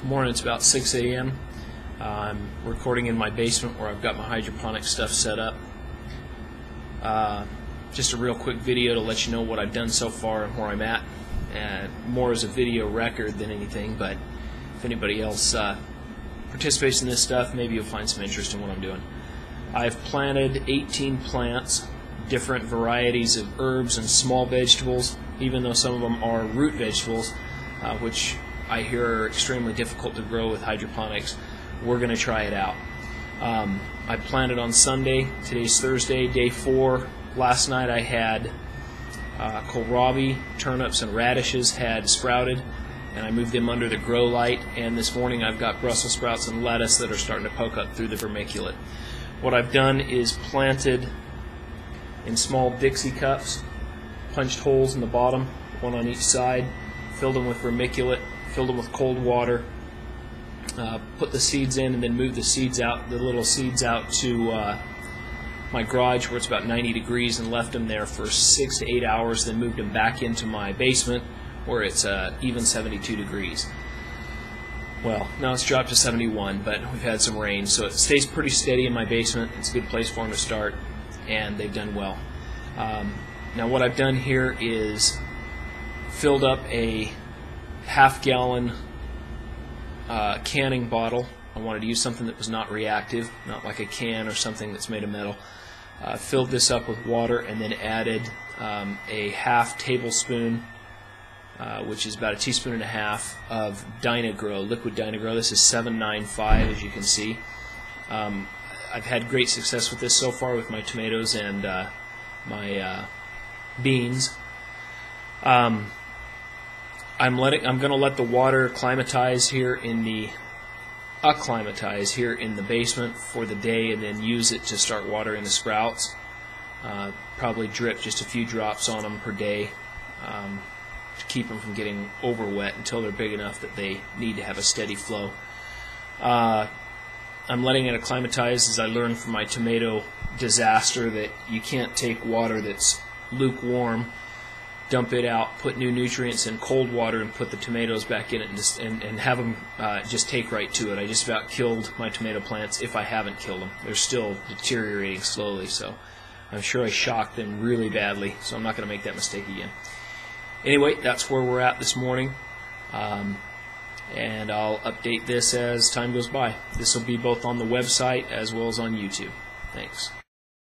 Morning, it's about 6 a.m. I'm recording in my basement where I've got my hydroponic stuff set up. Just a real quick video to let you know what I've done so far and where I'm at. And more as a video record than anything, but if anybody else participates in this stuff, maybe you'll find some interest in what I'm doing. I've planted 18 plants, different varieties of herbs and small vegetables, even though some of them are root vegetables, which I hear are extremely difficult to grow with hydroponics. We're going to try it out. I planted on Sunday. Today's Thursday, day 4. Last night I had kohlrabi, turnips, and radishes had sprouted, and I moved them under the grow light. And this morning I've got Brussels sprouts and lettuce that are starting to poke up through the vermiculite. What I've done is planted in small Dixie cups, punched holes in the bottom, one on each side, filled them with vermiculite, filled them with cold water, put the seeds in, and then moved the little seeds out to my garage where it's about 90 degrees, and left them there for 6 to 8 hours, then moved them back into my basement where it's even 72 degrees. Well, now it's dropped to 71, but we've had some rain, so it stays pretty steady in my basement. It's a good place for them to start, and they've done well. Now what I've done here is filled up a half-gallon canning bottle. I wanted to use something that was not reactive, not like a can or something that's made of metal. Filled this up with water and then added a half tablespoon, which is about a teaspoon and a half, of Dyna-Gro, liquid Dyna-Gro. This is 795, as you can see. I've had great success with this so far with my tomatoes and my beans. I'm going to let the water acclimatize here in the basement for the day, and then use it to start watering the sprouts. Probably drip just a few drops on them per day to keep them from getting over wet until they're big enough that they need to have a steady flow. I'm letting it acclimatize, as I learned from my tomato disaster that you can't take water that's lukewarm, dump it out, put new nutrients in cold water, and put the tomatoes back in it, and have them just take right to it. I just about killed my tomato plants, if I haven't killed them. They're still deteriorating slowly, so I'm sure I shocked them really badly, so I'm not going to make that mistake again. Anyway, that's where we're at this morning, and I'll update this as time goes by. This will be both on the website as well as on YouTube. Thanks.